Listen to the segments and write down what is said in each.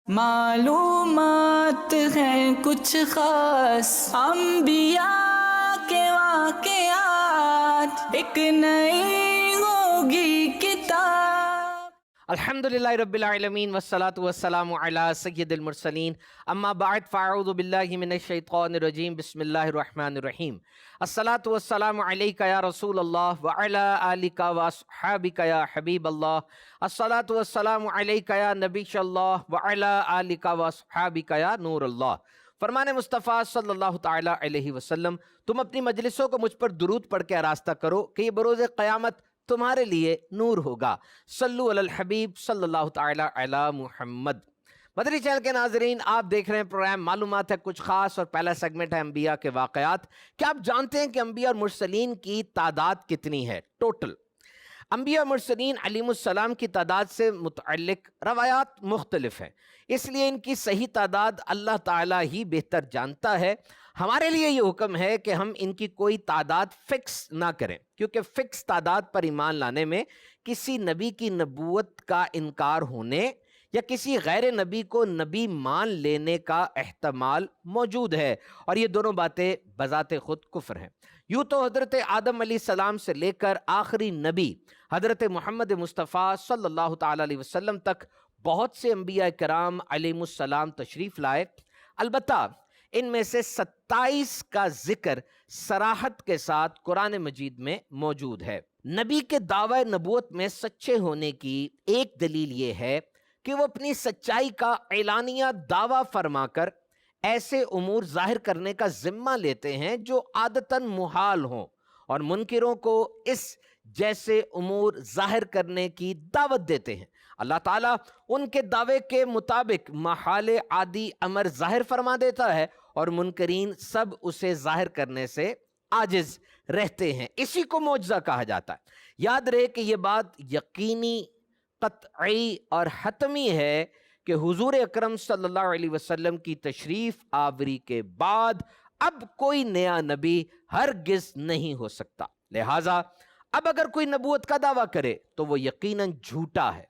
معلومات ہیں کچھ خاص انبیاء کے واقعات، ایک نئی ہوگی کتاب۔ الحمدللہ رب العالمین والصلاة والسلام علی سید المرسلین، اما بعد فاعوذ باللہ من الشیطان الرجیم، بسم اللہ الرحمن الرحیم۔ الصلاة والسلام علیکہ یا رسول اللہ وعلی آلکہ واصحابکہ یا حبیب اللہ۔ الصلاة والسلام علیکہ یا نبی اللہ وعلی آلکہ واصحابکہ یا نور اللہ۔ فرمان مصطفیٰ صلی اللہ تعالی علیہ وسلم، تم اپنی مجلسوں کو مجھ پر درود پڑھ کے آراستہ کرو کہ یہ بروز قیامت تمہارے لیے نور ہوگا۔ صلو علی الحبیب صلی اللہ تعالی علی محمد۔ مدنی چینل کے ناظرین، آپ دیکھ رہے ہیں پروگرام معلومات ہے کچھ خاص، اور پہلا سیگمنٹ ہے انبیاء کے واقعات۔ کیا آپ جانتے ہیں کہ انبیاء اور مرسلین کی تعداد کتنی ہے ٹوٹل؟ انبیاء اور مرسلین علیہم السلام کی تعداد سے متعلق روایات مختلف ہیں، اس لیے ان کی صحیح تعداد اللہ تعالیٰ ہی بہتر جانتا ہے۔ ہمارے لیے یہ حکم ہے کہ ہم ان کی کوئی تعداد فکس نہ کریں، کیونکہ فکس تعداد پر ایمان لانے میں کسی نبی کی نبوت کا انکار ہونے یا کسی غیر نبی کو نبی مان لینے کا احتمال موجود ہے، اور یہ دونوں باتیں بذات خود کفر ہیں۔ یوں تو حضرت آدم علیہ السلام سے لے کر آخری نبی حضرت محمد مصطفیٰ صلی اللہ تعالی علیہ وسلم تک بہت سے انبیاء کرام علیہم السلام تشریف لائے، البتہ ان میں سے 27 کا ذکر صراحت کے ساتھ قرآن مجید میں موجود ہے۔ نبی کے دعوی نبوت میں سچے ہونے کی ایک دلیل یہ ہے کہ وہ اپنی سچائی کا اعلانیہ دعویٰ فرما کر ایسے امور ظاہر کرنے کا ذمہ لیتے ہیں جو عادتاً محال ہوں، اور منکروں کو اس جیسے امور ظاہر کرنے کی دعوت دیتے ہیں۔ اللہ تعالیٰ ان کے دعوے کے مطابق محال عادی امر ظاہر فرما دیتا ہے، اور منکرین سب اسے ظاہر کرنے سے عاجز رہتے ہیں۔ اسی کو معجزہ کہا جاتا ہے۔ یاد رہے کہ یہ بات یقینی، قطعی اور حتمی ہے کہ حضور اکرم صلی اللہ علیہ وسلم کی تشریف آوری کے بعد اب کوئی نیا نبی ہرگز نہیں ہو سکتا۔ لہٰذا اب اگر کوئی نبوت کا دعویٰ کرے تو وہ یقیناً جھوٹا ہے۔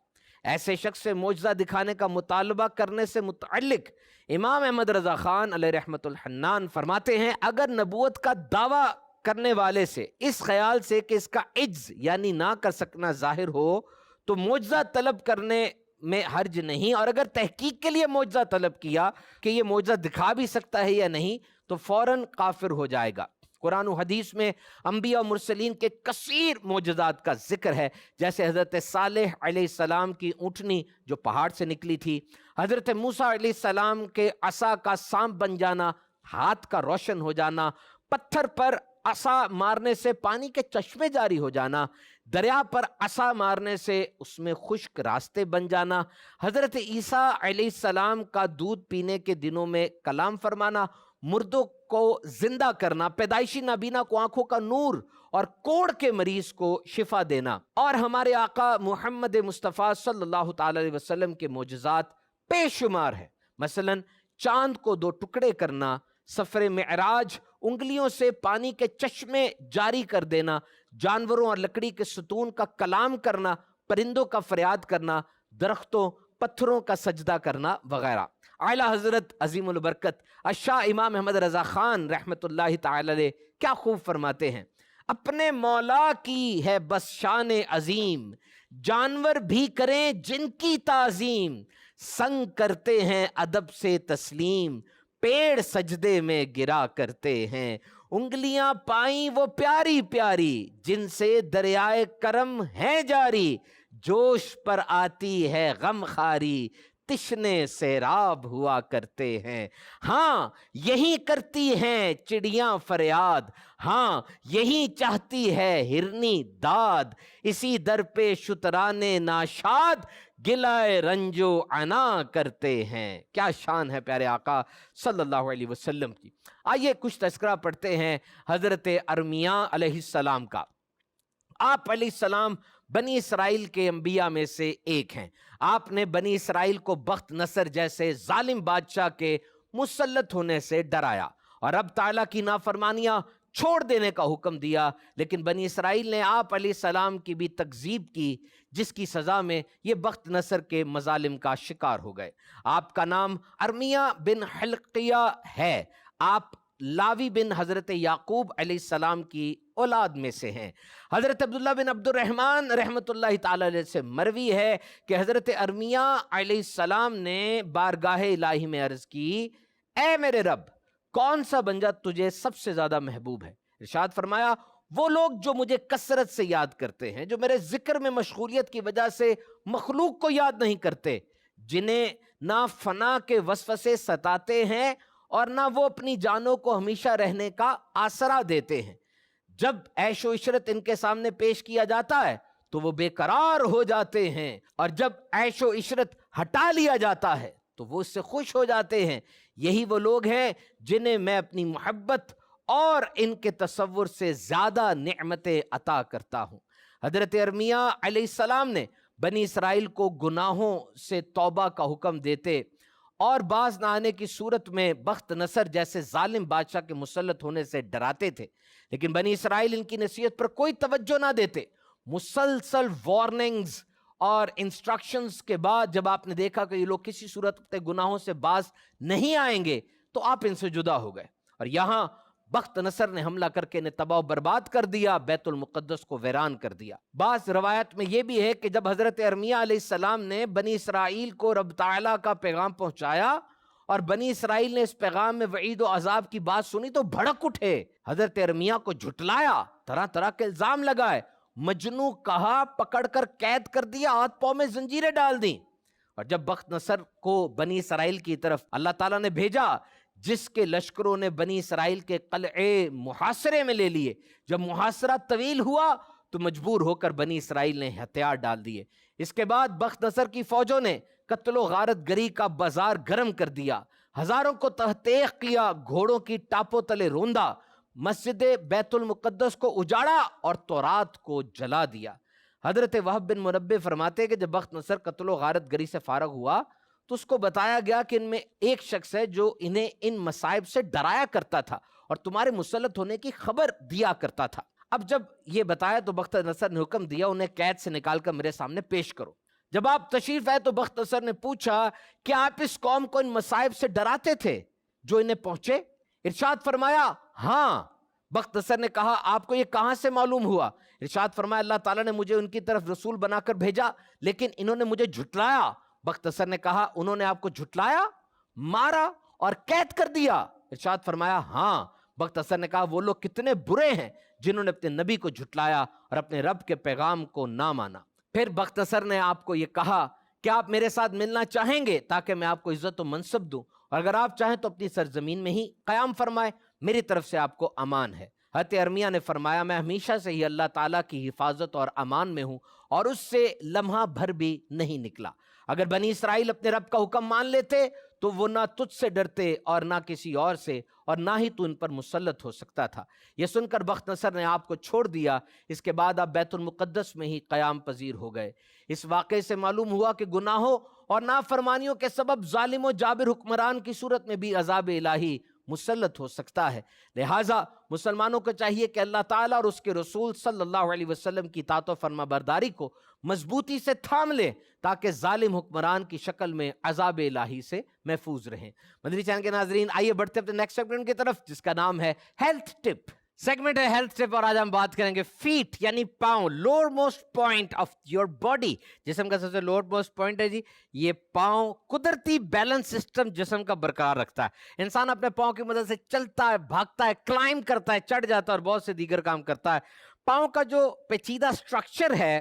ایسے شخص سے معجزہ دکھانے کا مطالبہ کرنے سے متعلق امام احمد رضا خان علیہ رحمت الحنان فرماتے ہیں، اگر نبوت کا دعویٰ کرنے والے سے اس خیال سے کہ اس کا عجز یعنی نہ کر سکنا ظاہر ہو تو معجزہ طلب کرنے میں حرج نہیں، اور اگر تحقیق کے لیے معجزہ طلب کیا کہ یہ معجزہ دکھا بھی سکتا ہے یا نہیں تو فوراً کافر ہو جائے گا۔ قرآن و حدیث میں انبیاء و مرسلین کے کثیر معجزات کا ذکر ہے، جیسے حضرت صالح علیہ السلام کی اونٹنی جو پہاڑ سے نکلی تھی، حضرت موسیٰ علیہ السلام کے عصا کا سانپ بن جانا، ہاتھ کا روشن ہو جانا، پتھر پر عصا مارنے سے پانی کے چشمے جاری ہو جانا، دریا پر عصا مارنے سے اس میں خشک راستے بن جانا، حضرت عیسیٰ علیہ السلام کا دودھ پینے کے دنوں میں کلام فرمانا، مردوں کو زندہ کرنا، پیدائشی نابینا کو آنکھوں کا نور اور کوڑ کے مریض کو شفا دینا، اور ہمارے آقا محمد مصطفیٰ صلی اللہ تعالی علیہ وسلم کے معجزات بے شمار ہیں۔ مثلا چاند کو دو ٹکڑے کرنا، سفر معراج، انگلیوں سے پانی کے چشمے جاری کر دینا، جانوروں اور لکڑی کے ستون کا کلام کرنا، پرندوں کا فریاد کرنا، درختوں پتھروں کا سجدہ کرنا وغیرہ۔ اعلیٰ حضرت عظیم البرکت الشاہ امام احمد رضا خان رحمت اللہ تعالی علیہ کیا خوب فرماتے ہیں، اپنے مولا کی ہے بس شان عظیم، جانور بھی کریں جن کی تعظیم، سنگ کرتے ہیں ادب سے تسلیم، پیڑ سجدے میں گرا کرتے ہیں، انگلیاں پائیں وہ پیاری پیاری، جن سے دریائے کرم ہے جاری، جوش پر آتی ہے غم خاری، تشنے سیراب ہوا کرتے ہیں، ہاں یہی کرتی ہیں چڑیاں فریاد، ہاں یہی چاہتی ہے ہرنی داد، اسی در پہ شترانے ناشاد گلائے رنجو عنا کرتے ہیں۔ کیا شان ہے پیارے آقا صلی اللہ علیہ وسلم کی۔ آئیے کچھ تذکرہ پڑھتے ہیں حضرت ارمیاء علیہ السلام کا۔ آپ علیہ السلام بنی اسرائیل کے انبیاء میں سے ایک ہیں۔ آپ نے بنی اسرائیل کو بخت نصر جیسے ظالم بادشاہ کے مسلط ہونے سے ڈرایا، اور اب تعالیٰ کی نافرمانیاں چھوڑ دینے کا حکم دیا، لیکن بنی اسرائیل نے آپ علیہ السلام کی بھی تکذیب کی، جس کی سزا میں یہ بخت نصر کے مظالم کا شکار ہو گئے۔ آپ کا نام ارمیہ بن حلقیہ ہے، آپ لاوی بن حضرت یعقوب علیہ السلام کی اولاد میں سے ہیں۔ حضرت عبداللہ بن عبد الرحمن رحمۃ اللہ تعالی علیہ سے مروی ہے کہ حضرت ارمیہ علیہ السلام نے بارگاہ الہی میں عرض کی، اے میرے رب، کون سا بندہ تجھے سب سے زیادہ محبوب ہے؟ ارشاد فرمایا، وہ لوگ جو مجھے کثرت سے یاد کرتے ہیں، جو میرے ذکر میں مشغولیت کی وجہ سے مخلوق کو یاد نہیں کرتے، جنہیں نہ فنا کے وسوسے ستاتے ہیں اور نہ وہ اپنی جانوں کو ہمیشہ رہنے کا آسرا دیتے ہیں۔ جب عیش و عشرت ان کے سامنے پیش کیا جاتا ہے تو وہ بے قرار ہو جاتے ہیں، اور جب عیش و عشرت ہٹا لیا جاتا ہے تو وہ اس سے خوش ہو جاتے ہیں۔ یہی وہ لوگ ہیں جنہیں میں اپنی محبت اور ان کے تصور سے زیادہ نعمتیں عطا کرتا ہوں۔ حضرت ارمیہ علیہ السلام نے بنی اسرائیل کو گناہوں سے توبہ کا حکم دیتے اور باز نہ آنے کی صورت میں بخت نصر جیسے ظالم بادشاہ کے مسلط ہونے سے ڈراتے تھے، لیکن بنی اسرائیل ان کی نصیحت پر کوئی توجہ نہ دیتے۔ مسلسل وارننگز اور انسٹرکشنز کے بعد جب آپ نے دیکھا کہ یہ لوگ کسی صورت گناہوں سے باز نہیں آئیں گے تو آپ ان سے جدا ہو گئے، اور یہاں بخت نصر نے حملہ کر کے انہیں تباہ و برباد کر دیا، بیت المقدس کو ویران کر دیا۔ بعض روایت میں یہ بھی ہے کہ جب حضرت ارمیہ علیہ السلام نے بنی اسرائیل کو رب تعالیٰ کا پیغام پہنچایا اور بنی اسرائیل نے اس پیغام میں وعید و عذاب کی بات سنی تو بھڑک اٹھے، حضرت ارمیہ کو جھٹلایا، طرح طرح کے الزام لگائے، مجنوں کہا، پکڑ کر قید کر دیا، ہاتھ پاؤں میں زنجیریں ڈال دیں۔ اور جب بخت نصر کو بنی اسرائیل کی طرف اللہ تعالیٰ نے بھیجا، جس کے لشکروں نے بنی اسرائیل کے قلعے محاصرے میں لے لیے، جب محاصرہ طویل ہوا تو مجبور ہو کر بنی اسرائیل نے ہتھیار ڈال دیے۔ اس کے بعد بخت نصر کی فوجوں نے قتل و غارت گری کا بازار گرم کر دیا، ہزاروں کو تحقیق کیا، گھوڑوں کی ٹاپوں تلے روندا، مسجد بیت المقدس کو اجاڑا اور تورات کو جلا دیا۔ حضرت وہب بن منبہ فرماتے کہ جب بخت نصر قتل و غارت گری سے فارغ ہوا تو اس کو بتایا گیا کہ ان میں ایک شخص ہے جو انہیں ان مصائب سے ڈرایا کرتا تھا اور تمہارے مسلط ہونے کی خبر دیا کرتا تھا۔ اب جب یہ بتایا تو بخت نصر نے حکم دیا، انہیں قید سے نکال کر میرے سامنے پیش کرو۔ جب آپ تشریف آئے تو بخت نصر نے پوچھا کہ آپ اس قوم کو ان مصائب سے ڈراتے تھے جو انہیں پہنچے؟ ارشاد فرمایا، ہاں۔ بخت نصر نے کہا، آپ کو یہ کہاں سے معلوم ہوا؟ ارشاد فرمایا، اللہ تعالیٰ نے مجھے ان کی طرف رسول بنا کر بھیجا، لیکن انہوں نے مجھے جھٹلایا۔ بخت نصر نے کہا، انہوں نے آپ کو جھٹلایا، مارا اور قید کر دیا؟ ارشاد فرمایا، ہاں۔ بخت نصر نے کہا، وہ لوگ کتنے برے ہیں جنہوں نے اپنے نبی کو جھٹلایا اور اپنے رب کے پیغام کو نہ مانا۔ پھر بخت نصر نے آپ کو یہ کہا کہ آپ میرے ساتھ ملنا چاہیں گے تاکہ میں آپ کو عزت و منصب دوں، اور اگر آپ چاہیں تو اپنی سرزمین میں ہی قیام فرمائے، میری طرف سے آپ کو امان ہے۔ حضرت ارمیہ نے فرمایا، میں ہمیشہ سے ہی اللہ تعالیٰ کی حفاظت اور امان میں ہوں اور اس سے لمحہ بھر بھی نہیں نکلا۔ اگر بنی اسرائیل اپنے رب کا حکم مان لیتے تو وہ نہ تجھ سے ڈرتے اور نہ کسی اور سے، اور نہ ہی تو ان پر مسلط ہو سکتا تھا۔ یہ سن کر بخت نصر نے آپ کو چھوڑ دیا۔ اس کے بعد آپ بیت المقدس میں ہی قیام پذیر ہو گئے۔ اس واقعے سے معلوم ہوا کہ گناہوں اور نافرمانیوں کے سبب ظالم و جابر حکمران کی صورت میں بھی عذاب الہی مسلط ہو سکتا ہے۔ لہٰذا مسلمانوں کو چاہیے کہ اللہ تعالیٰ اور اس کے رسول صلی اللہ علیہ وسلم کی اطاعت و فرما برداری کو مضبوطی سے تھام لیں تاکہ ظالم حکمران کی شکل میں عذاب الہی سے محفوظ رہیں۔ مدنی چینل کے ناظرین، آئیے بڑھتے اپنے نیکسٹ سیگمنٹ کی طرف، جس کا نام ہے ہیلتھ ٹپ۔ سیگمنٹ ہے ہیلتھ ٹپ، اور آج ہم بات کریں گے فیٹ یعنی پاؤں، lower most point of your body. جسم کا سب سے لوور موسٹ پوائنٹ ہے جی یہ پاؤں۔ قدرتی بیلنس سسٹم جسم کا برقرار رکھتا ہے۔ انسان اپنے پاؤں کی مدد سے چلتا ہے، بھاگتا ہے، کلائم کرتا ہے، چڑھ جاتا ہے اور بہت سے دیگر کام کرتا ہے۔ پاؤں کا جو پیچیدہ سٹرکچر ہے،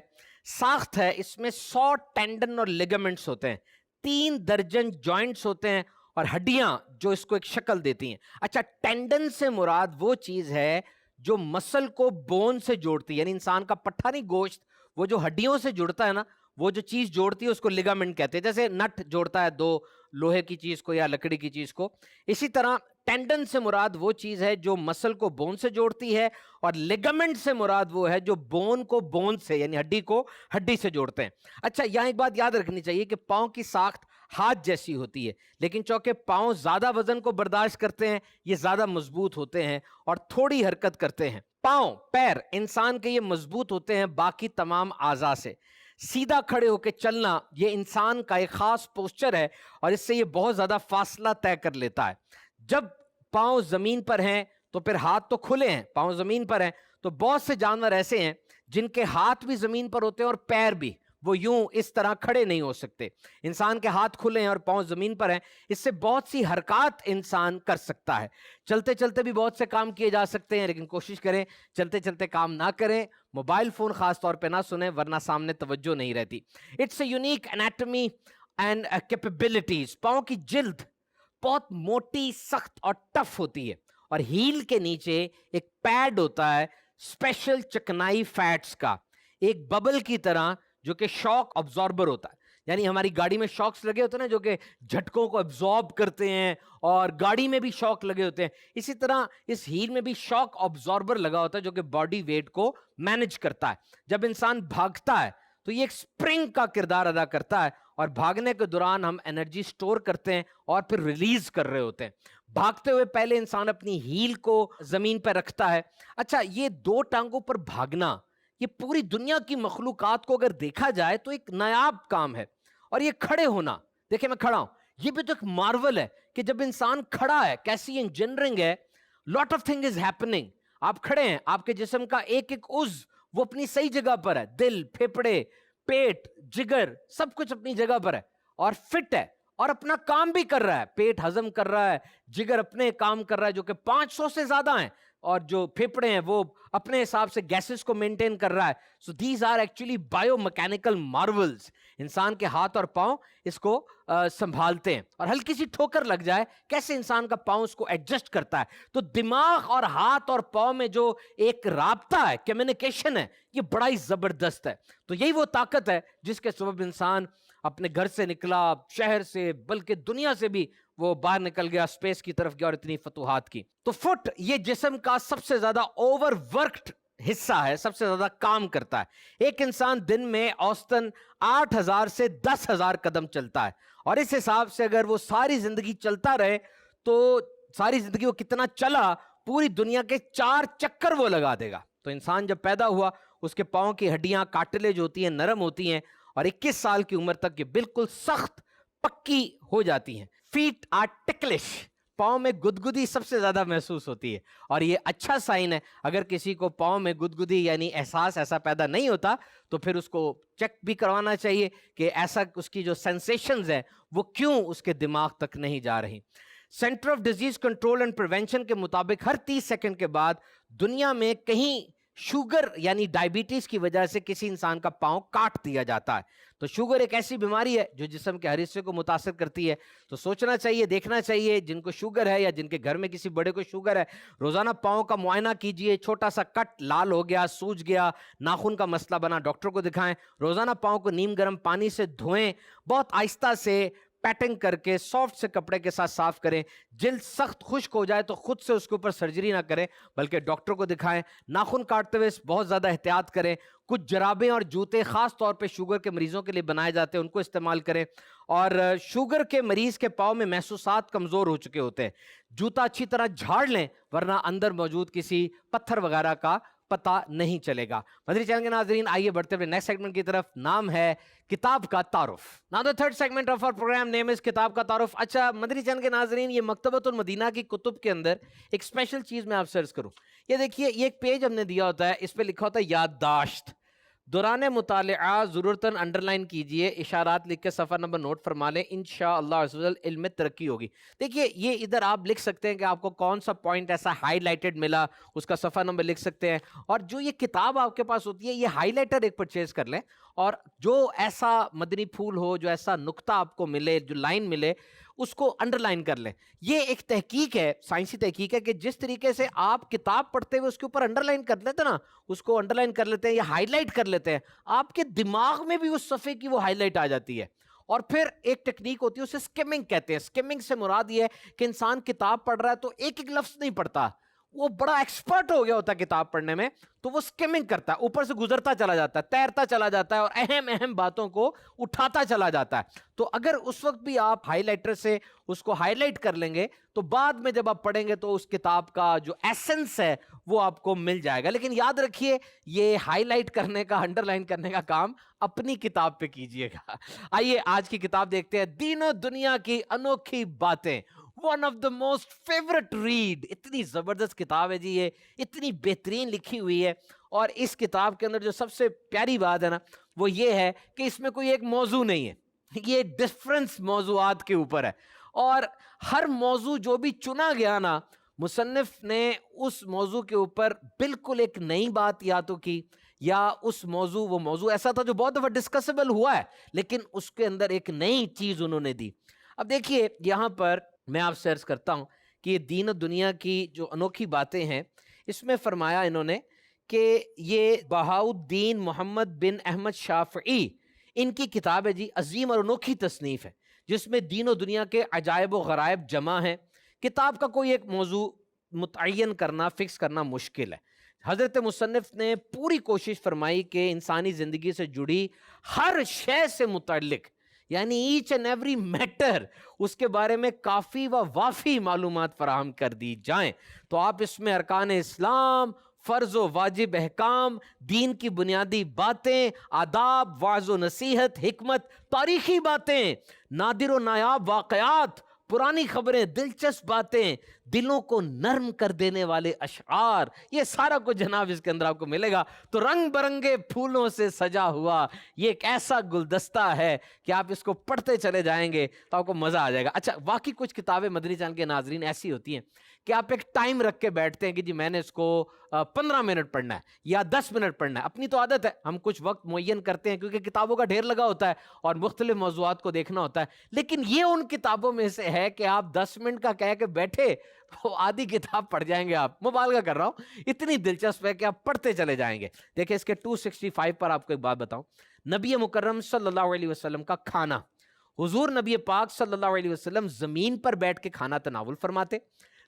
ساخت ہے، اس میں 100 ٹینڈن اور لیگمنٹس ہوتے ہیں، 3 درجن جوائنٹس ہوتے ہیں اور ہڈیاں جو اس کو ایک شکل دیتی ہیں۔ اچھا، ٹینڈن سے مراد وہ چیز ہے جو مسل کو بون سے جوڑتی ہے، یعنی انسان کا پٹھا نہیں، گوشت، وہ جو ہڈیوں سے جڑتا ہے نا، وہ جو چیز جوڑتی ہے اس کو لیگامنٹ کہتے ہیں۔ جیسے نٹ جوڑتا ہے 2 لوہے کی چیز کو یا لکڑی کی چیز کو، اسی طرح ٹینڈن سے مراد وہ چیز ہے جو مسل کو بون سے جوڑتی ہے، اور لیگامنٹ سے مراد وہ ہے جو بون کو بون سے یعنی ہڈی کو ہڈی سے جوڑتے ہیں۔ اچھا، یہاں ایک بات یاد رکھنی چاہیے کہ پاؤں کی ساخت ہاتھ جیسی ہوتی ہے، لیکن چونکہ پاؤں زیادہ وزن کو برداشت کرتے ہیں، یہ زیادہ مضبوط ہوتے ہیں اور تھوڑی حرکت کرتے ہیں۔ پاؤں، پیر انسان کے یہ مضبوط ہوتے ہیں باقی تمام اعضاء سے۔ سیدھا کھڑے ہو کے چلنا یہ انسان کا ایک خاص پوسچر ہے اور اس سے یہ بہت زیادہ فاصلہ طے کر لیتا ہے۔ جب پاؤں زمین پر ہیں تو پھر ہاتھ تو کھلے ہیں، پاؤں زمین پر ہیں، تو بہت سے جانور ایسے ہیں جن کے ہاتھ بھی زمین پر ہوتے ہیں اور پیر بھی، وہ یوں اس طرح کھڑے نہیں ہو سکتے۔ انسان کے ہاتھ کھلے ہیں اور پاؤں زمین پر ہیں، اس سے بہت سی حرکات انسان کر سکتا ہے۔ چلتے چلتے بھی بہت سے کام کیے جا سکتے ہیں، لیکن کوشش کریں چلتے چلتے کام نہ کریں، موبائل فون خاص طور پہ نہ سنیں ورنہ سامنے توجہ نہیں رہتی۔ It's a unique anatomy and capabilities. پاؤں کی جلد بہت موٹی، سخت اور ٹف ہوتی ہے اور ہیل کے نیچے ایک پیڈ ہوتا ہے اسپیشل چکنائی فیٹس کا، ایک ببل کی طرح جو کہ شاک ابزاربر ہوتا ہے۔ یعنی ہماری گاڑی میں شاکس لگے ہوتے ہیں نا جو کہ جھٹکوں کو ابزارب کرتے ہیں، اور گاڑی میں بھی شاک لگے ہوتے ہیں، اسی طرح اس ہیل میں بھی شاک ابزاربر لگا ہوتا ہے جو کہ باڈی ویٹ کو مینج کرتا ہے۔ جب انسان بھاگتا ہے تو یہ ایک سپرنگ کا کردار ادا کرتا ہے اور بھاگنے کے دوران ہم انرجی سٹور کرتے ہیں اور پھر ریلیز کر رہے ہوتے ہیں۔ بھاگتے ہوئے پہلے انسان اپنی ہیل کو زمین پہ رکھتا ہے۔ اچھا، یہ دو ٹانگوں پر بھاگنا یہ پوری دنیا کی مخلوقات کو اگر دیکھا جائے تو ایک نایاب کام ہے، اور یہ کھڑے ہونا، دیکھیں میں کھڑا ہوں، یہ بھی تو ایک مارول ہے کہ جب انسان کھڑا ہے کیسی انجینئرنگ ہے، lot of thing is happening. آپ کھڑے ہیں، آپ کے جسم کا ایک ایک عضو وہ اپنی صحیح جگہ پر ہے، دل، پھیپھڑے، پیٹ، جگر، سب کچھ اپنی جگہ پر ہے اور فٹ ہے اور اپنا کام بھی کر رہا ہے۔ پیٹ ہضم کر رہا ہے، جگر اپنے کام کر رہا ہے جو کہ 500 سے زیادہ ہیں، اور جو پھیپھڑے ہیں وہ اپنے حساب سے گیسز کو مینٹین کر رہا ہے۔ So these are actually biomechanical marvels. انسان کے ہاتھ اور پاؤں اس کو سنبھالتے ہیں، اور ہلکی سی ٹھوکر لگ جائے کیسے انسان کا پاؤں اس کو ایڈجسٹ کرتا ہے۔ تو دماغ اور ہاتھ اور پاؤں میں جو ایک رابطہ ہے، کمیونیکیشن ہے، یہ بڑا ہی زبردست ہے۔ تو یہی وہ طاقت ہے جس کے سبب انسان اپنے گھر سے نکلا، شہر سے بلکہ دنیا سے بھی وہ باہر نکل گیا، اسپیس کی طرف گیا اور اتنی فتوحات کی۔ تو فٹ یہ جسم کا سب سے زیادہ اوور ورکڈ حصہ ہے، سب سے زیادہ کام کرتا ہے۔ ایک انسان دن میں اوسطاً 8,000 سے 10,000 قدم چلتا ہے، اور اس حساب سے اگر وہ ساری زندگی چلتا رہے تو ساری زندگی وہ کتنا چلا، پوری دنیا کے 4 چکر وہ لگا دے گا۔ تو انسان جب پیدا ہوا اس کے پاؤں کی ہڈیاں کارٹلیج ہوتی ہیں، نرم ہوتی ہیں، اور 21 سال کی عمر تک یہ بالکل سخت پکی ہو جاتی ہیں۔ فیٹ آر ٹکلش، پاؤں میں گدگدی سب سے زیادہ محسوس ہوتی ہے، اور یہ اچھا سائن ہے۔ اگر کسی کو پاؤں میں گدگدی یعنی احساس ایسا پیدا نہیں ہوتا تو پھر اس کو چیک بھی کروانا چاہیے کہ ایسا اس کی جو سینسیشنز ہیں وہ کیوں اس کے دماغ تک نہیں جا رہی۔ Centre of disease control and prevention کے مطابق ہر 30 سیکنڈ کے بعد دنیا میں کہیں شوگر یعنی ڈائبٹیز کی وجہ سے کسی انسان کا پاؤں کاٹ دیا جاتا ہے۔ تو شوگر ایک ایسی بیماری ہے جو جسم کے ہر حصے کو متاثر کرتی ہے۔ تو سوچنا چاہیے، دیکھنا چاہیے جن کو شوگر ہے یا جن کے گھر میں کسی بڑے کو شوگر ہے، روزانہ پاؤں کا معائنہ کیجئے۔ چھوٹا سا کٹ لال ہو گیا، سوج گیا، ناخن کا مسئلہ بنا، ڈاکٹر کو دکھائیں۔ روزانہ پاؤں کو نیم گرم پانی سے دھوئیں، بہت آہستہ سے پیٹنگ کر کے سافٹ سے کپڑے کے ساتھ صاف کریں۔ جلد سخت خشک ہو جائے تو خود سے اس کے اوپر سرجری نہ کریں بلکہ ڈاکٹر کو دکھائیں۔ ناخن کاٹتے ہوئے بہت زیادہ احتیاط کریں۔ کچھ جرابیں اور جوتے خاص طور پہ شوگر کے مریضوں کے لیے بنائے جاتے ہیں، ان کو استعمال کریں۔ اور شوگر کے مریض کے پاؤں میں محسوسات کمزور ہو چکے ہوتے ہیں، جوتا اچھی طرح جھاڑ لیں ورنہ اندر موجود کسی پتھر وغیرہ کا پتہ نہیں چلے گا۔ مدنی چینل کے ناظرین، آئیے بڑھتے ہوئے نیکسٹ سیگمنٹ کی طرف، نام ہے کتاب کا تعارف۔ Now the third segment of our program name is کتاب کا تعارف۔ اچھا مدنی چینل کے ناظرین، یہ مکتبۃ المدینہ کی کتب کے اندر ایک اسپیشل چیز میں آپ سے عرض کروں، یہ دیکھیے، یہ ایک پیج ہم نے دیا ہوتا ہے، اس پہ لکھا ہوتا ہے یادداشت۔ دوران مطالعہ ضرورتاً انڈر لائن کیجئے، اشارات لکھ کے صفحہ نمبر نوٹ فرما لیں، انشاءاللہ عز و جل علم میں ترقی ہوگی۔ دیکھیے یہ ادھر آپ لکھ سکتے ہیں کہ آپ کو کون سا پوائنٹ ایسا ہائی لائٹڈ ملا، اس کا صفحہ نمبر لکھ سکتے ہیں، اور جو یہ کتاب آپ کے پاس ہوتی ہے یہ ہائی لائٹر ایک پرچیز کر لیں، اور جو ایسا مدنی پھول ہو، جو ایسا نقطہ آپ کو ملے، جو لائن ملے، اس کو انڈر لائن کر لیں۔ یہ ایک تحقیق ہے، سائنسی تحقیق ہے کہ جس طریقے سے آپ کتاب پڑھتے ہوئے اس کے اوپر انڈر لائن کر لیتے ہیں نا، اس کو انڈر لائن کر لیتے ہیں یا ہائی لائٹ کر لیتے ہیں، آپ کے دماغ میں بھی اس صفحے کی وہ ہائی لائٹ آ جاتی ہے۔ اور پھر ایک ٹیکنیک ہوتی ہے، اسے سکیمنگ کہتے ہیں۔ سکیمنگ سے مراد یہ ہے کہ انسان کتاب پڑھ رہا ہے تو ایک ایک لفظ نہیں پڑھتا، وہ بڑا ایکسپرٹ ہو گیا ہوتا ہے کتاب پڑھنے میں، تو وہ سکمنگ کرتا ہے، اوپر سے گزرتا چلا جاتا ہے، تیرتا چلا جاتا ہے اور اہم اہم باتوں کو اٹھاتا چلا جاتا ہے. تو اگر اس وقت بھی آپ ہائی لائٹر سے اس کو ہائی لائٹ کر لیں گے تو بعد میں جب آپ پڑھیں گے تو اس کتاب کا جو ایسنس ہے وہ آپ کو مل جائے گا. لیکن یاد رکھیے یہ ہائی لائٹ کرنے کا، انڈر لائن کرنے کا کام اپنی کتاب پہ کیجئے گا. آئیے آج کی کتاب دیکھتے ہیں، دین و دنیا کی انوکھی باتیں، one of the most favourite read. اتنی زبردست کتاب ہے جی، یہ اتنی بہترین لکھی ہوئی ہے. اور اس کتاب کے اندر جو سب سے پیاری بات ہے نا وہ یہ ہے کہ اس میں کوئی ایک موضوع نہیں ہے، یہ ڈفرنس موضوعات کے اوپر ہے. اور ہر موضوع جو بھی چنا گیا نا، مصنف نے اس موضوع کے اوپر بالکل ایک نئی بات یا تو کی، یا اس وہ موضوع ایسا تھا جو بہت دفعہ ڈسکسیبل ہوا ہے لیکن اس کے اندر ایک نئی چیز انہوں نے دی. اب دیکھیے یہاں پر میں آپ سے عرض کرتا ہوں کہ یہ دین و دنیا کی جو انوکھی باتیں ہیں، اس میں فرمایا انہوں نے کہ یہ بہاؤالدین محمد بن احمد شافعی، ان کی کتاب ہے جی، عظیم اور انوکھی تصنیف ہے جس میں دین و دنیا کے عجائب و غرائب جمع ہیں. کتاب کا کوئی ایک موضوع متعین کرنا، فکس کرنا مشکل ہے. حضرت مصنف نے پوری کوشش فرمائی کہ انسانی زندگی سے جڑی ہر شے سے متعلق، یعنی ایچ اینڈ ایوری میٹر، اس کے بارے میں کافی و وافی معلومات فراہم کر دی جائیں. تو آپ اس میں ارکان اسلام، فرض و واجب احکام، دین کی بنیادی باتیں، آداب، وعظ و نصیحت، حکمت، تاریخی باتیں، نادر و نایاب واقعات، پرانی خبریں، دلچسپ باتیں، دلوں کو نرم کر دینے والے اشعار، یہ سارا کچھ جناب اس کے اندر آپ کو ملے گا. تو رنگ برنگے پھولوں سے سجا ہوا یہ ایک ایسا گلدستہ ہے کہ آپ اس کو پڑھتے چلے جائیں گے تو آپ کو مزہ آ جائے گا. اچھا، واقعی کچھ کتابیں مدنی چینل کے ناظرین ایسی ہوتی ہیں کہ آپ ایک ٹائم رکھ کے بیٹھتے ہیں کہ جی میں نے اس کو 15 منٹ پڑھنا ہے یا 10 منٹ پڑھنا ہے. اپنی تو عادت ہے، ہم کچھ وقت معین کرتے ہیں کیونکہ کتابوں کا ڈھیر لگا ہوتا ہے اور مختلف موضوعات کو دیکھنا ہوتا ہے. لیکن یہ ان کتابوں میں سے ہے کہ آپ 10 منٹ کا کہہ کے بیٹھے تو آدھی کتاب پڑھ جائیں گے. آپ مبالغہ کر رہا ہوں، اتنی دلچسپ ہے کہ آپ پڑھتے چلے جائیں گے. دیکھیں اس کے 265 پر آپ کو ایک بات بتاؤں. نبی مکرم صلی اللہ علیہ وسلم کا کھانا، حضور نبی پاک صلی اللہ علیہ وسلم زمین پر بیٹھ کے کھانا تناول فرماتے،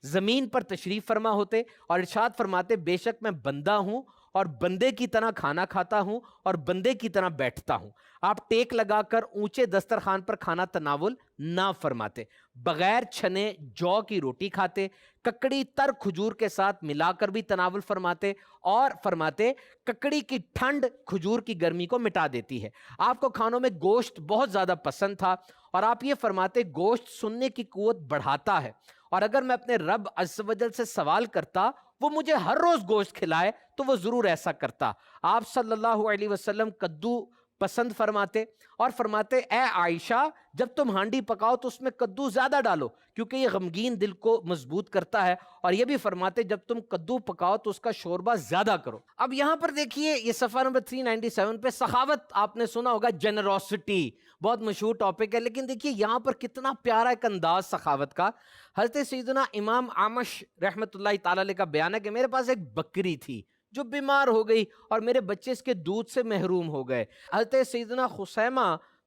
زمین پر تشریف فرما ہوتے اور ارشاد فرماتے بے شک میں بندہ ہوں اور بندے کی طرح کھانا کھاتا ہوں اور بندے کی طرح بیٹھتا ہوں. آپ ٹیک لگا کر اونچے دسترخوان پر کھانا تناول نہ فرماتے، بغیر چھنے جو کی روٹی کھاتے، ککڑی تر کھجور کے ساتھ ملا کر بھی تناول فرماتے، اور فرماتے ککڑی کی ٹھنڈ کھجور کی گرمی کو مٹا دیتی ہے. آپ کو کھانوں میں گوشت بہت زیادہ پسند تھا اور آپ یہ فرماتے گوشت سننے کی قوت بڑھاتا ہے، اور اگر میں اپنے رب عز و جل سے سوال کرتا وہ مجھے ہر روز گوشت کھلائے تو وہ ضرور ایسا کرتا. آپ صلی اللہ علیہ وسلم کدو پسند فرماتے اور فرماتے اے عائشہ جب تم ہانڈی پکاؤ تو اس میں کدو زیادہ ڈالو کیونکہ یہ غمگین دل کو مضبوط کرتا ہے، اور یہ بھی فرماتے جب تم کدو پکاؤ تو اس کا شوربہ زیادہ کرو. اب یہاں پر دیکھیے یہ صفحہ نمبر 397 پہ سخاوت آپ نے سنا ہوگا، جنروسٹی بہت مشہور ٹاپک ہے، لیکن دیکھیے یہاں پر کتنا پیارا ایک انداز سخاوت کا. حضرت سیدنا امام عامش رحمۃ اللہ تعالی علیہ کا بیان ہے کہ میرے پاس ایک بکری تھی جو بیمار ہو گئی اور میرے بچے اس کے دودھ سے محروم ہو گئے. حضرت سیدنا خثیمہ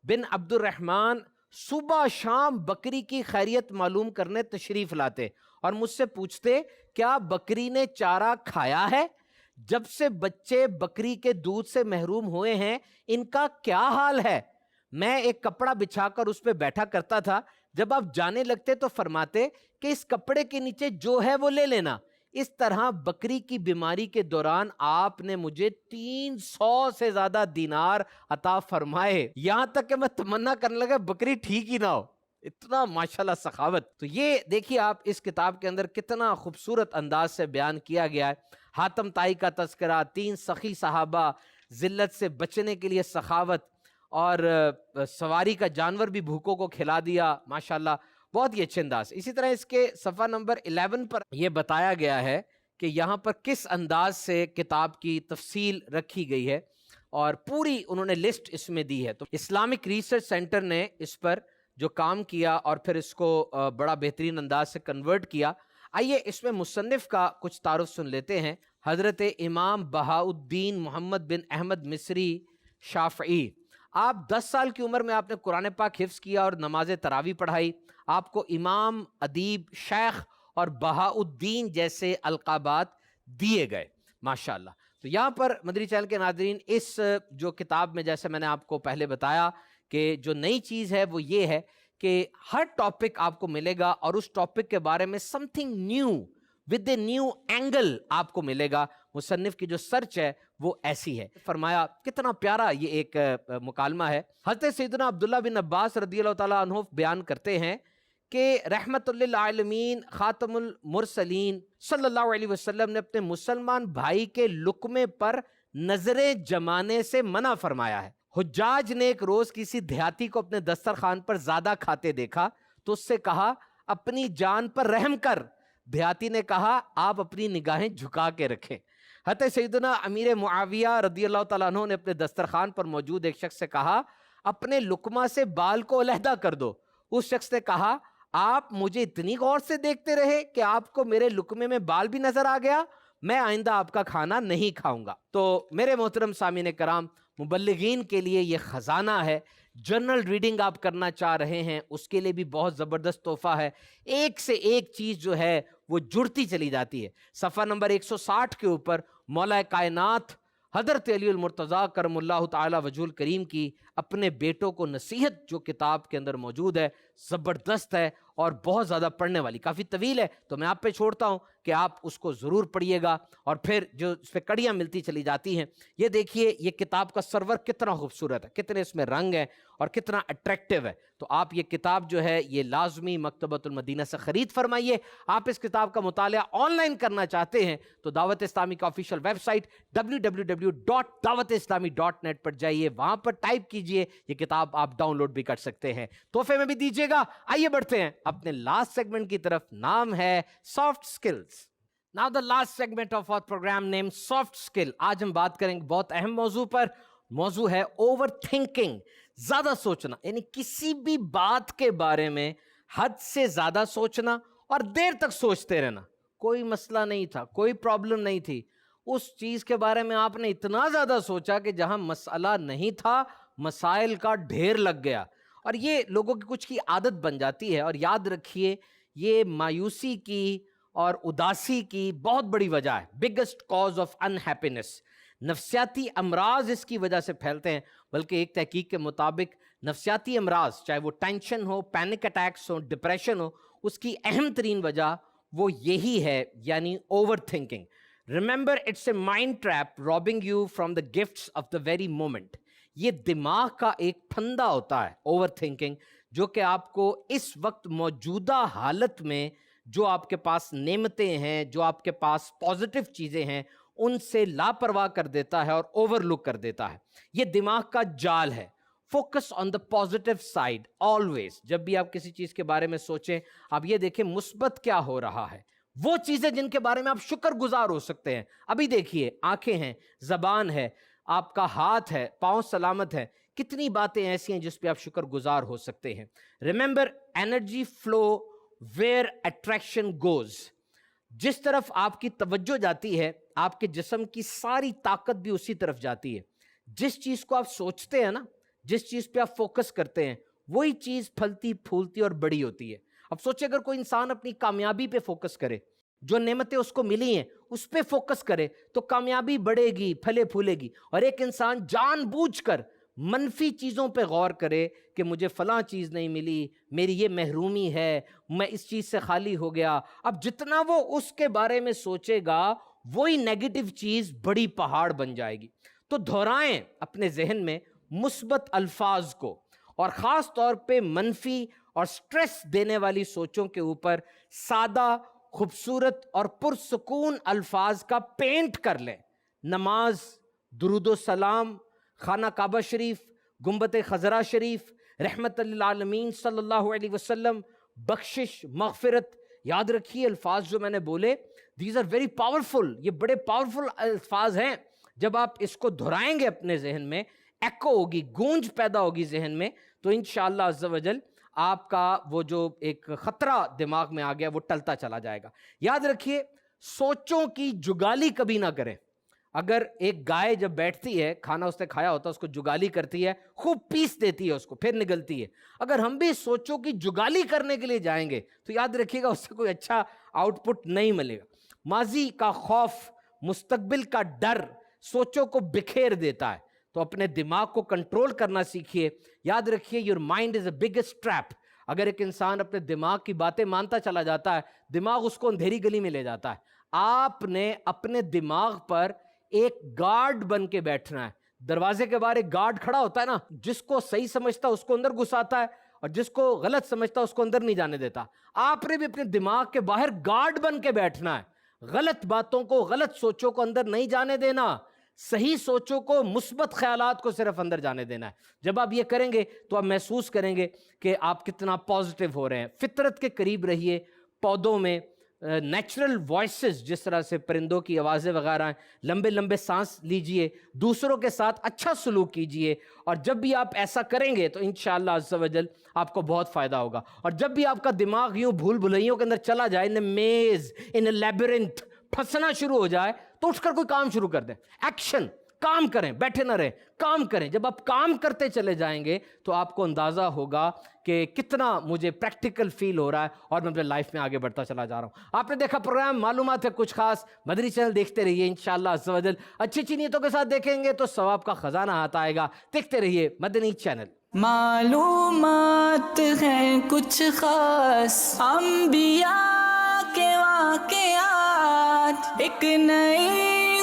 بن عبد الرحمن صبح شام بکری کی خیریت معلوم کرنے تشریف لاتے اور مجھ سے پوچھتے کیا بکری نے چارہ کھایا ہے؟ جب سے بچے بکری کے دودھ سے محروم ہوئے ہیں ان کا کیا حال ہے؟ میں ایک کپڑا بچھا کر اس پہ بیٹھا کرتا تھا، جب آپ جانے لگتے تو فرماتے کہ اس کپڑے کے نیچے جو ہے وہ لے لینا. اس طرح بکری کی بیماری کے دوران آپ نے مجھے 300 سے زیادہ دینار عطا فرمائے، یہاں تک کہ میں تمنا کرنے لگا بکری ٹھیک ہی نہ ہو. اتنا ماشاءاللہ سخاوت. تو یہ دیکھیے آپ اس کتاب کے اندر کتنا خوبصورت انداز سے بیان کیا گیا ہے. حاتم طائی کا تذکرہ، 3 سخی صحابہ، ذلت سے بچنے کے لیے سخاوت، اور سواری کا جانور بھی بھوکوں کو کھلا دیا، ماشاءاللہ بہت ہی اچھے انداز. اسی طرح اس کے صفحہ نمبر 11 پر یہ بتایا گیا ہے کہ یہاں پر کس انداز سے کتاب کی تفصیل رکھی گئی ہے اور پوری انہوں نے لسٹ اس میں دی ہے. تو اسلامک ریسرچ سینٹر نے اس پر جو کام کیا اور پھر اس کو بڑا بہترین انداز سے کنورٹ کیا. آئیے اس میں مصنف کا کچھ تعارف سن لیتے ہیں. حضرت امام بہاؤالدین محمد بن احمد مصری شافعی، آپ 10 سال کی عمر میں آپ نے قرآن پاک حفظ کیا اور نماز تراویح پڑھائی. آپ کو امام، ادیب، شیخ اور بہاؤدین جیسے القابات دیے گئے ماشاءاللہ۔ تو یہاں پر مدری چینل کے ناظرین اس جو کتاب میں جیسے میں نے آپ کو پہلے بتایا کہ جو نئی چیز ہے وہ یہ ہے کہ ہر ٹاپک آپ کو ملے گا اور اس ٹاپک کے بارے میں some thing new with a new angle آپ کو ملے گا۔ مصنف کی جو سرچ ہے وہ ایسی ہے۔ فرمایا کتنا پیارا یہ ایک مکالمہ ہے۔ حضرت سیدنا عبداللہ بن عباس رضی اللہ تعالیٰ عنہ بیان کرتے ہیں کہ رحمت للعالمین خاتم المرسلین صلی اللہ علیہ وسلم نے اپنے مسلمان بھائی کے لقمے پر نظریں جمانے سے منع فرمایا ہے۔ حجاج نے ایک روز کسی دیہاتی کو اپنے دسترخوان پر زیادہ کھاتے دیکھا تو اس سے کہا اپنی جان پر رحم کر۔ دیہاتی نے کہا آپ اپنی نگاہیں جھکا کے رکھیں۔ حضرت سیدنا امیر معاویہ رضی اللہ تعالیٰ عنہ نے اپنے دسترخوان پر موجود ایک شخص سے کہا اپنے لقمہ سے بال کو علیحدہ کر دو۔ اس شخص نے کہا آپ مجھے اتنی غور سے دیکھتے رہے کہ آپ کو میرے لقمے میں بال بھی نظر آ گیا، میں آئندہ آپ کا کھانا نہیں کھاؤں گا۔ تو میرے محترم سامعین کرام، مبلغین کے لیے یہ خزانہ ہے۔ جنرل ریڈنگ آپ کرنا چاہ رہے ہیں اس کے لیے بھی بہت زبردست تحفہ ہے۔ ایک سے ایک چیز جو ہے وہ جڑتی چلی جاتی ہے۔ صفحہ نمبر 160 کے اوپر مولا کائنات حضرت علی المرتضیٰ کرم اللہ تعالی وجہ الکریم کی اپنے بیٹوں کو نصیحت جو کتاب کے اندر موجود ہے زبردست ہے اور بہت زیادہ پڑھنے والی، کافی طویل ہے تو میں آپ پہ چھوڑتا ہوں کہ آپ اس کو ضرور پڑھیے گا، اور پھر جو اس پہ کڑیاں ملتی چلی جاتی ہیں۔ یہ دیکھیے یہ کتاب کا سرور کتنا خوبصورت ہے، کتنے اس میں رنگ ہیں اور کتنا اٹریکٹیو ہے۔ تو آپ یہ کتاب جو ہے یہ لازمی مکتبۃ المدینہ سے خرید فرمائیے۔ آپ اس کتاب کا مطالعہ آن لائن کرنا چاہتے ہیں تو دعوت اسلامی کا آفیشیل ویب سائٹ www.dawatislami.net پر جائیے، وہاں پر ٹائپ کیجئے، یہ کتاب آپ ڈاؤن لوڈ بھی کر سکتے ہیں، تحفے میں بھی دیجیے گا۔ آئیے بڑھتے ہیں اپنے لاسٹ سیگمنٹ کی طرف، نام ہے soft skills. Now the last segment of our program named soft skill۔ آج ہم بات کریں گے بہت اہم موضوع پر، موضوع ہے اوور تھنکنگ، زیادہ سوچنا، یعنی کسی بھی بات کے بارے میں حد سے زیادہ سوچنا اور دیر تک سوچتے رہنا۔ کوئی مسئلہ نہیں تھا، کوئی پرابلم نہیں تھی، اس چیز کے بارے میں آپ نے اتنا زیادہ سوچا کہ جہاں مسئلہ نہیں تھا مسائل کا ڈھیر لگ گیا، اور یہ لوگوں کی کچھ کی عادت بن جاتی ہے۔ اور یاد رکھیے یہ مایوسی کی اور اداسی کی بہت بڑی وجہ ہے، بگسٹ کاز آف انہیپینس۔ نفسیاتی امراض اس کی وجہ سے پھیلتے ہیں، بلکہ ایک تحقیق کے مطابق نفسیاتی امراض چاہے وہ ٹینشن ہو، پینک اٹیکس ہو، ڈپریشن ہو، اس کی اہم ترین وجہ وہ یہی ہے، یعنی overthinking. Remember it's a mind trap robbing you from the gifts of the very moment. یہ دماغ کا ایک پھندا ہوتا ہے اوور تھنکنگ، جو کہ آپ کو اس وقت موجودہ حالت میں جو آپ کے پاس نعمتیں ہیں، جو آپ کے پاس پازیٹیو چیزیں ہیں، ان سے لاپرواہ کر دیتا ہے اور اوور لک کر دیتا ہے۔ یہ دماغ کا جال ہے۔ Focus on the positive side always. جب بھی آپ کسی چیز کے بارے میں سوچیں، آپ یہ دیکھیں مثبت کیا ہو رہا ہے، وہ چیزیں جن کے بارے میں آپ شکر گزار ہو سکتے ہیں۔ ابھی دیکھیے آنکھیں ہیں، زبان ہے، آپ کا ہاتھ ہے، پاؤں سلامت ہے، کتنی باتیں ایسی ہیں جس پہ آپ شکر گزار ہو سکتے ہیں۔ Remember energy flu where attraction goes. جس طرف آپ کی توجہ جاتی ہے آپ کے جسم کی ساری طاقت بھی اسی طرف جاتی ہے۔ جس چیز کو آپ سوچتے ہیں نا، جس چیز پہ آپ فوکس کرتے ہیں، وہی چیز پھلتی پھولتی اور بڑی ہوتی ہے۔ اب سوچیں اگر کوئی انسان اپنی کامیابی پہ فوکس کرے، جو نعمتیں اس کو ملی ہیں اس پہ فوکس کرے، تو کامیابی بڑھے گی، پھلے پھولے گی۔ اور ایک انسان جان بوجھ کر منفی چیزوں پہ غور کرے کہ مجھے فلاں چیز نہیں ملی، میری یہ محرومی ہے، میں اس چیز سے خالی ہو گیا، اب جتنا وہ اس کے بارے میں سوچے گا وہی نیگیٹو چیز بڑی پہاڑ بن جائے گی۔ تو دہرائیں اپنے ذہن میں مثبت الفاظ کو، اور خاص طور پہ منفی اور سٹریس دینے والی سوچوں کے اوپر سادہ، خوبصورت اور پرسکون الفاظ کا پینٹ کر لیں۔ نماز، درود و سلام، خانہ کعبہ شریف، گنبد خضرا شریف، رحمت للعالمین صلی اللہ علیہ وسلم، بخشش، مغفرت۔ یاد رکھیے الفاظ جو میں نے بولے دیز آر ویری پاورفل، یہ بڑے پاورفل الفاظ ہیں۔ جب آپ اس کو دہرائیں گے اپنے ذہن میں، ایکو ہوگی، گونج پیدا ہوگی ذہن میں، تو انشاءاللہ عز و جل آپ کا وہ جو ایک خطرہ دماغ میں آ گیا وہ ٹلتا چلا جائے گا۔ یاد رکھیے سوچوں کی جگالی کبھی نہ کریں۔ اگر ایک گائے جب بیٹھتی ہے، کھانا اس نے کھایا ہوتا ہے، اس کو جگالی کرتی ہے، خوب پیس دیتی ہے اس کو، پھر نگلتی ہے۔ اگر ہم بھی سوچوں کی جگالی کرنے کے لیے جائیں گے تو یاد رکھیے گا اس سے کوئی اچھا آؤٹ پٹ نہیں ملے گا۔ ماضی کا خوف، مستقبل کا ڈر سوچوں کو بکھیر دیتا ہے، تو اپنے دماغ کو کنٹرول کرنا سیکھیے۔ یاد رکھیے your mind is a biggest trap. اگر ایک انسان اپنے دماغ کی باتیں مانتا چلا جاتا ہے، دماغ اس کو اندھیری گلی میں لے جاتا ہے۔ آپ نے اپنے دماغ پر ایک گارڈ بن کے بیٹھنا ہے۔ دروازے کے باہر ایک گارڈ کھڑا ہوتا ہے نا، جس کو صحیح سمجھتا اس کو اندر گھساتا ہے اور جس کو غلط سمجھتا اس کو اندر نہیں جانے دیتا۔ آپ نے بھی اپنے دماغ کے باہر گارڈ بن کے بیٹھنا ہے، غلط باتوں کو، غلط سوچوں کو اندر نہیں جانے دینا، صحیح سوچوں کو، مثبت خیالات کو صرف اندر جانے دینا ہے۔ جب آپ یہ کریں گے تو آپ محسوس کریں گے کہ آپ کتنا پازیٹیو ہو رہے ہیں۔ فطرت کے قریب رہیے، پودوں میں نیچرل وائسز، جس طرح سے پرندوں کی آوازیں وغیرہ ہیں، لمبے لمبے سانس لیجئے، دوسروں کے ساتھ اچھا سلوک کیجئے، اور جب بھی آپ ایسا کریں گے تو انشاءاللہ عز و جل آپ کو بہت فائدہ ہوگا۔ اور جب بھی آپ کا دماغ یوں بھول بھلائیوں کے اندر چلا جائے، ان اے میز، ان اے لیبرنتھ، پھنسنا شروع ہو جائے، تو اٹھ کر کوئی کام شروع کر دیں۔ ایکشن، کام کریں، بیٹھے نہ رہیں، کام کریں۔ جب آپ کام کرتے چلے جائیں گے تو آپ کو اندازہ ہوگا کہ کتنا مجھے پریکٹیکل فیل ہو رہا ہے اور میں اپنے لائف میں آگے بڑھتا چلا جا رہا ہوں۔ آپ نے دیکھا پروگرام معلومات ہے کچھ خاص، مدنی چینل دیکھتے رہیے، انشاءاللہ عز و جل اچھی اچھی نیتوں کے ساتھ دیکھیں گے تو ثواب کا خزانہ ہاتھ آئے گا۔ دیکھتے رہیے مدنی چینل۔ معلومات ہیں کچھ خاص، انبیاء کے واقعات، ایک نئی